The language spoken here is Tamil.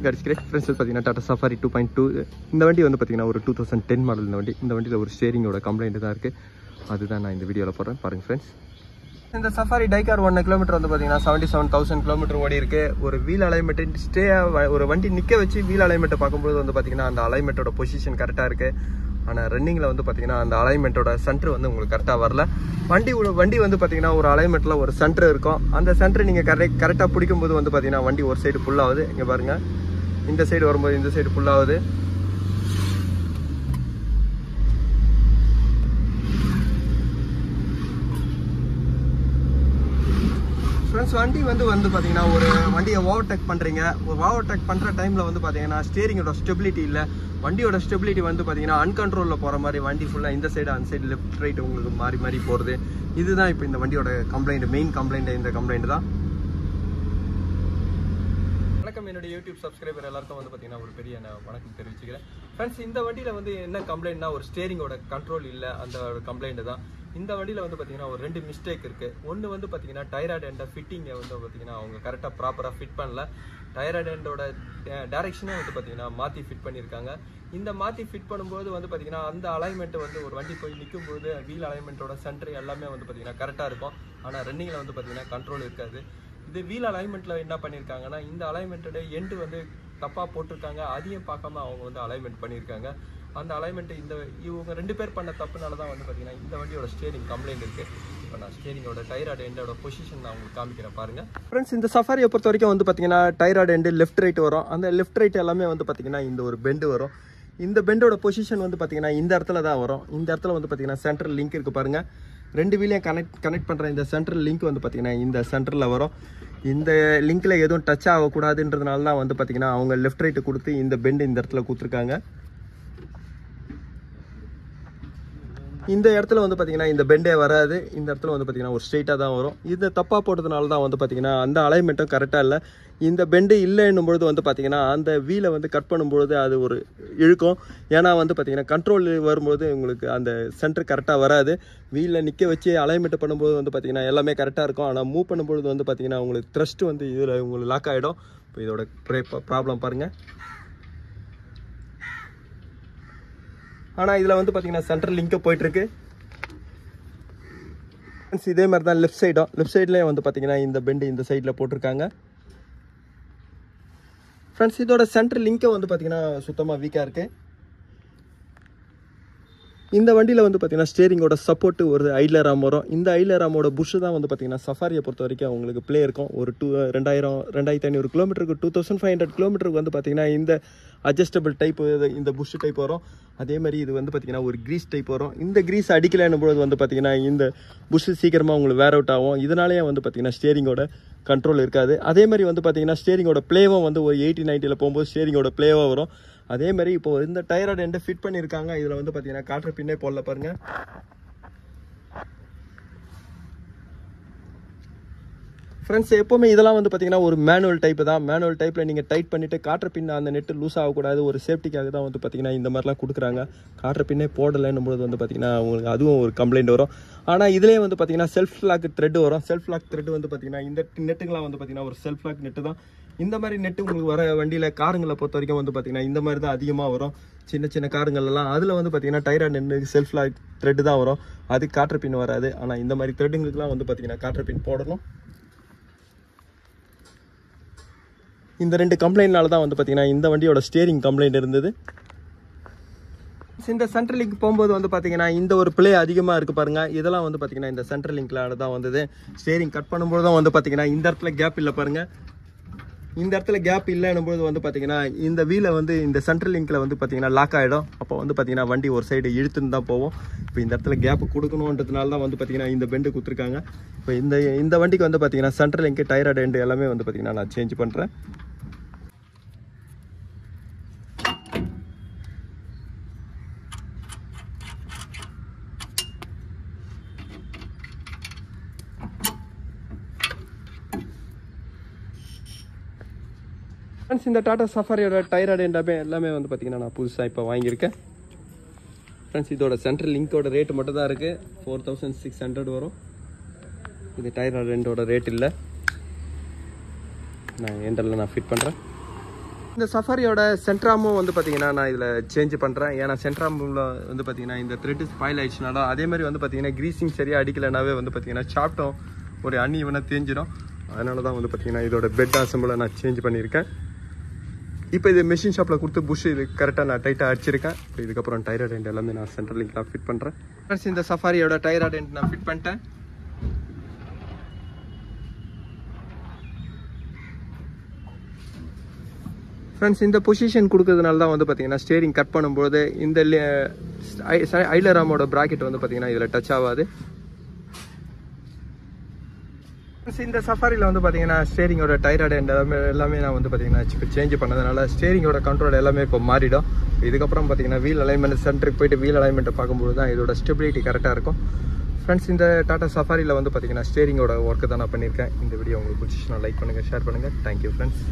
Guys, great friends, பார்த்தீங்கன்னா Tata Safari 2.2 இந்த வண்டி வந்து பார்த்தீங்கன்னா ஒரு 2010 மாடல் இந்த வண்டியில் ஒரு ஸ்டீரிங்கோட கம்ப்ளைண்ட் தான் இருக்குது. அதுதான் நான் இந்த வீடியோவில் போடுறேன் பாருங்கள் ஃப்ரெண்ட்ஸ். இந்த சஃபாரி டைகார் 1 கிலோமீட்டர் வந்து பார்த்தீங்கன்னா 77,000 கிலோமீட்டர் ஓடி இருக்குது. ஒரு வீல் அலைன்மெண்ட் ஒரு வண்டி நிற்க வச்சு வீல் அலைன்மெண்ட்டை பார்க்கும்போது வந்து பார்த்தீங்கன்னா அந்த அலைன்மெண்ட்டோட பொசிஷன் கரெக்டாக இருக்குது. ஆனால் ரன்னிங்கில் வந்து பார்த்தீங்கன்னா அந்த அலைன்மெண்ட்டோட சென்டர் வந்து உங்களுக்கு கரெக்டாக வரல. வண்டி வந்து பார்த்தீங்கன்னா ஒரு அலைன்மெண்ட்டில் ஒரு சென்டர் இருக்கும். அந்த சென்டர் நீங்கள் கரெக்டாக பிடிக்கும்போது வந்து பார்த்தீங்கன்னா வண்டி ஒரு சைடு ஃபுல்லாகுது. இங்கே பாருங்கள், இந்த சைடு வரும்போது இந்த சைடு ஃபுல்லாகுது. ஃப்ரெண்ட்ஸ், வண்டி வந்து பார்த்தீங்கன்னா ஒரு வண்டியை ஓவர்டேக் பண்ணுறீங்க. ஒரு ஓவர்டேக் பண்ணுற டைமில் வந்து பார்த்தீங்கன்னா ஸ்டீரிங்கோட ஸ்டெபிலிட்டி இல்லை. வண்டியோட ஸ்டெபிலிட்டி வந்து பார்த்தீங்கன்னா அன்கண்ட்ரோலில் போகிற மாதிரி வண்டி ஃபுல்லாக இந்த சைடு அந்த சைடு லெஃப்ட் ரைட் உங்களுக்கு மாறி போகிறது. இதுதான் இப்போ இந்த வண்டியோட கம்ப்ளைண்ட், மெயின் கம்ப்ளைண்ட் இந்த கம்ப்ளைண்ட் தான். வணக்கம், என்னுடைய யூடியூப் சப்ஸ்கிரைபர் எல்லாருக்கும் வந்து பார்த்தீங்கன்னா ஒரு பெரிய வணக்கம் தெரிவிச்சுக்கிறேன். ஃப்ரெண்ட்ஸ், இந்த வண்டியில் வந்து என்ன கம்ப்ளைண்ட்னா ஒரு ஸ்டீரிங்கோட கண்ட்ரோல் இல்லை, அந்த கம்ப்ளைண்ட் தான். இந்த வண்டியில் வந்து பார்த்தீங்கன்னா ஒரு 2 மிஸ்டேக் இருக்குது. ஒன்று வந்து பார்த்தீங்கன்னா டைராய்டு எண்டை ஃபிட்டிங்கை வந்து பார்த்தீங்கன்னா அவங்க கரெக்டாக ப்ராப்பராக ஃபிட் பண்ணல. டைராய்டு எண்டோட டைரெக்ஷனே வந்து பார்த்தீங்கன்னா மாற்றி ஃபிட் பண்ணியிருக்காங்க. இந்த மாற்றி ஃபிட் பண்ணும்போது வந்து பார்த்தீங்கன்னா அந்த அலைன்மெண்ட்டு வந்து ஒரு வண்டி போய் நிற்கும்போது வீல் அலைன்மெண்ட்டோட சென்டர் எல்லாமே வந்து பார்த்தீங்கன்னா கரெக்டாக இருக்கும். ஆனால் ரன்னிங்கில் வந்து பார்த்தீங்கன்னா கண்ட்ரோல் இருக்காது. இது வீல் அலைன்மெண்ட்டில் என்ன பண்ணியிருக்காங்கன்னா இந்த அலைன்மெண்ட்டோட எண்டு வந்து தப்பாக போட்டிருக்காங்க. அதையும் பார்க்காம அவங்க வந்து அலைன்மெண்ட் பண்ணியிருக்காங்க. அந்த அலைன்மெண்ட் இவங்க 2 பேர் பண்ண தப்புனால தான் வந்து பார்த்தீங்கன்னா இந்த வண்டியோட ஸ்டீரிங் கம்ப்ளைண்ட் இருக்குது. இப்போ நான் ஸ்டீரிங்கோட டைராய்டு எண்டோட பொசிஷன் நான் உங்களுக்கு காமிக்கிறேன் பாருங்கள். ஃப்ரெண்ட்ஸ், இந்த சஃபாரியை பொறுத்த வரைக்கும் வந்து பார்த்தீங்கன்னா டைராய்டு எண்டு லெஃப்ட் ரைட் வரும். அந்த லெஃப்ட் ரைட் எல்லாமே வந்து பார்த்தீங்கன்னா இந்த ஒரு பெண்டு வரும். இந்த பெண்டோட பொசிஷன் வந்து பார்த்தீங்கன்னா இந்த இடத்துல தான் வரும். இந்த இடத்துல வந்து பார்த்தீங்கன்னா சென்ட்ரல் லிங்க் இருக்குது பாருங்கள். 2 வீலையும் கனெக்ட் பண்ணுற இந்த சென்ட்ரல் லிங்க் வந்து பார்த்தீங்கன்னா இந்த சென்டரில் வரும். இந்த லிங்க்கில் எதுவும் டச் ஆகக்கூடாதுன்றதுனால தான் வந்து பார்த்தீங்கன்னா அவங்க லெஃப்ட் ரைட்டு கொடுத்து இந்த பெண்டு இந்த இடத்துல கொடுத்துருக்காங்க. இந்த இடத்துல வந்து பார்த்தீங்கன்னா இந்த பெண்டே வராது. இந்த இடத்துல வந்து பார்த்தீங்கன்னா ஒரு ஸ்ட்ரெயிட்டாக தான் வரும். இந்த தப்பாக போட்டதுனால தான் வந்து பார்த்தீங்கன்னா அந்த அலைன்மெண்ட்டும் கரெக்டாக இல்லை. இந்த பெண்டு இல்லைன்னும் பொழுது வந்து பார்த்தீங்கன்னா அந்த வீலை வந்து கட் பண்ணும்பொழுது அது ஒரு இழுக்கும். ஏன்னா வந்து பார்த்தீங்கன்னா கண்ட்ரோல் வரும்போது உங்களுக்கு அந்த சென்டர் கரெக்டாக வராது. வீலில் நிற்க வச்சு அலைன்மெண்ட் பண்ணும்போது வந்து பார்த்தீங்கன்னா எல்லாமே கரெக்டாக இருக்கும். ஆனால் மூவ் பண்ணும்பொழுது வந்து பார்த்தீங்கன்னா உங்களுக்கு த்ரஸ்ட் வந்து இதில் உங்களுக்கு லாக் ஆகிடும். இப்போ இதோட ப்ராப்ளம் பாருங்கள். ஆனால் இதில் வந்து பார்த்தீங்கன்னா சென்ட்ரல் லிங்க்கை போயிட்டுருக்கு. இதே மாதிரி தான் லெஃப்ட் சைட்லேயே வந்து பார்த்தீங்கன்னா இந்த பெண்டு இந்த சைடில் போட்டிருக்காங்க. ஃப்ரெண்ட்ஸ், இதோட சென்ட்ரல் லிங்க்கை வந்து பார்த்தீங்கன்னா சுத்தமாக வீக்காக இருக்குது. இந்த வண்டியில் வந்து பார்த்தீங்கன்னா ஸ்டீரிங்கோட சப்போர்ட்டு ஒரு ஐட்லர் ஆம் வரும். இந்த ஐட்லர் ஆமோட புஷ் தான் வந்து பார்த்தீங்கன்னா சஃபாரியை பொறுத்த வரைக்கும் அவங்களுக்கு ப்ளே இருக்கும். ஒரு 2500 கிலோமீட்டருக்கு 2500 கிலோமீட்டருக்கு வந்து பார்த்தீங்கன்னா இந்த அட்ஜஸ்டபிள் டைப் இந்த புஷ் டைப் வரும். அதே மாதிரி இது வந்து பார்த்தீங்கன்னா ஒரு கிரீஸ் டைப் வரும். இந்த கிரீஸ் அடிக்கலைன்னும் பொழுது வந்து பார்த்தீங்கன்னா இந்த புஷ் சீக்கிரமாக உங்களுக்கு வேர் அவுட் ஆகும். இதனாலேயே வந்து பார்த்தீங்கன்னா ஸ்டீரிங்கோட கண்ட்ரோல் இருக்காது. அதே மாதிரி வந்து பார்த்தீங்கன்னா ஸ்டீரிங்கோட ப்ளேவும் வந்து ஒரு 80-90 போகும்போது ஸ்டீரிங்கோட ப்ளேவாக வரும். அதே மாதிரி இப்போ இந்த டைராய்டு எண்டை ஃபிட் பண்ணியிருக்காங்க. இதில் வந்து பார்த்தீங்கன்னா காற்று பின்னே போடல பாருங்கள். ஃப்ரெண்ட்ஸ், எப்போவுமே இதெல்லாம் வந்து பார்த்தீங்கன்னா ஒரு மேனுவல் டைப்பு தான். மேனுவல் டைப்பில் நீங்கள் டைட் பண்ணிவிட்டு காற்று பின்ன அந்த நெட்டு லூஸ் ஆகக்கூடாது, ஒரு சேஃப்டிக்காக தான் வந்து பார்த்தீங்கன்னா இந்த மாதிரிலாம் கொடுக்குறாங்க. காற்று பின்னே போடலைன்னும் போது வந்து பார்த்தீங்கன்னா உங்களுக்கு அதுவும் ஒரு கம்ப்ளைண்ட் வரும். ஆனால் இதிலே வந்து பார்த்தீங்கன்னா செல்ஃப் லாக் த்ரெட் வரும். செல்ஃப் லாக் த்ரெட் வந்து பார்த்தீங்கன்னா இந்த நெட்டுங்களாம் வந்து பார்த்தீங்கன்னா ஒரு செல்ஃப் லாக் நெட்டு தான். இந்த மாதிரி நெட்டு உங்களுக்கு வர வண்டியில் காருங்களை பொறுத்த வரைக்கும் வந்து பார்த்தீங்கன்னா இந்த மாதிரி தான் அதிகமாக வரும். சின்ன காருங்கள்லாம் அதில் வந்து பார்த்தீங்கன்னா டைராய்டு எண்டு செல்ஃப் லாக் த்ரெட் தான் வரும். அது காற்று பின் வராது. ஆனால் இந்த மாதிரி த்ரெட்டுங்களுக்குலாம் வந்து பார்த்தீங்கன்னா காற்று பின் போடணும். இந்த 2 கம்ப்ளைண்ட்னால தான் வந்து பார்த்தீங்கன்னா இந்த வண்டியோட ஸ்டீரிங் கம்ப்ளைண்ட் இருந்தது. இந்த சென்ட்ரல் லிங்க் போகும்போது வந்து பார்த்தீங்கன்னா இந்த ஒரு பிளே அதிகமாக இருக்குது பாருங்கள். இதெல்லாம் வந்து பார்த்தீங்கன்னா இந்த சென்ட்ரல் லிங்க்ல தான் வந்தது. ஸ்டீரிங் கட் பண்ணும்போது தான் வந்து பார்த்தீங்கன்னா இந்த இடத்துல கேப் இல்லை பாருங்கள். இந்த இடத்துல கேப் இல்லைன்னும்போது வந்து பார்த்தீங்கன்னா இந்த வீலை வந்து இந்த சென்ட்ரல் லிங்க்கில் வந்து பார்த்தீங்கன்னா லாக் ஆகிடும். அப்போ வந்து பார்த்தீங்கன்னா வண்டி ஒரு சைடு இழுத்துன்னு தான் போவோம். இப்போ இந்த இடத்துல கேப் கொடுக்கணுன்றதுனால தான் வந்து பார்த்தீங்கன்னா இந்த பெண்டு கொடுத்துருக்காங்க. இப்போ இந்த வண்டிக்கு வந்து பார்த்தீங்கன்னா சென்ட்ரல் லிங்க் டைராய்டு எண்டு எல்லாமே வந்து பார்த்தீங்கன்னா நான் சேஞ்ச் பண்ணுறேன். ஃப்ரெண்ட்ஸ், இந்த டாடா சஃபாரியோட டைராய்டு எல்லாமே வந்து பார்த்தீங்கன்னா நான் புதுசாக இப்போ வாங்கியிருக்கேன். ஃப்ரெண்ட்ஸ், இதோட சென்ட்ரல் லிங்கோட ரேட்டு மட்டும் தான் இருக்குது. 4600 வரும். இது டைராய்டு எண்டோட ரேட் இல்லை. நான் எண்டரில் ஃபிட் பண்ணுறேன். இந்த சஃபாரியோட சென்ட்ராமும் வந்து பார்த்தீங்கன்னா நான் இதில் சேஞ்ச் பண்ணுறேன். ஏன்னா சென்ட்ராமில் வந்து பார்த்தீங்கன்னா இந்த த்ரெட் ஸ்பாயில் ஆயிடுச்சுனாலும் அதே மாதிரி வந்து பார்த்தீங்கன்னா க்ரீஸிங் சரியாக அடிக்கலைனாவே வந்து பார்த்தீங்கன்னா சாப்பிட்டோம் ஒரு அன்னி வேணால் தேஞ்சிடும். அதனால தான் வந்து பார்த்தீங்கன்னா இதோட பெட் அசம்பிளை நான் சேஞ்ச் பண்ணியிருக்கேன். இப்போ இது மெஷின் ஷாப்பில் கொடுத்து புஷ் இது கரெக்டாக நான் டைட்டாக அடிச்சிருக்கேன். இப்போ இதுக்கப்புறம் டயர் அடெண்ட் எல்லாமே நான் சென்ட்ரல் லிங்க்லாம் ஃபிட் பண்ணுறேன். ஃப்ரெண்ட்ஸ் இந்த சஃபாரியோட டயர் அடெண்ட் நான் ஃபிட் பண்ணிட்டேன். ஃப்ரெண்ட்ஸ் இந்த பொசிஷன் கொடுக்கறதுனால தான் வந்து பார்த்தீங்கன்னா ஸ்டேரிங் கட் பண்ணும்போது இந்த ஐலராமோட ப்ராக்கெட் வந்து பார்த்தீங்கன்னா இதில் டச் ஆகாது. இந்த சஃபாரியில் வந்து பார்த்தீங்கன்னா ஸ்டேரிங்கோட டயர் அடெண்ட் எல்லாமே நான் வந்து பார்த்தீங்கன்னா இப்போ சேஞ்ச் பண்ணதுனால ஸ்டேரிங்கோட கண்ட்ரோல் எல்லாமே இப்போ மாறிடும். இதுக்கப்புறம் பார்த்தீங்கன்னா வீல் அலைன்மெண்ட் சென்டருக்கு போயிட்டு வீல் அலைன்மெண்ட்டை பார்க்கும்போது தான் இதோட ஸ்டெபிலிட்டி கரெக்டாக இருக்கும். ஃப்ரெண்ட்ஸ் இந்த டாடா சஃபாரியில் வந்து பார்த்தீங்கன்னா ஸ்டேரிங்கோட ஒர்க்கு தான் நான் பண்ணியிருக்கேன். இந்த வீடியோ உங்களுக்கு பிடிச்சிச்சுன்னா லைக் பண்ணுங்கள், ஷேர் பண்ணுங்கள். Thank you friends.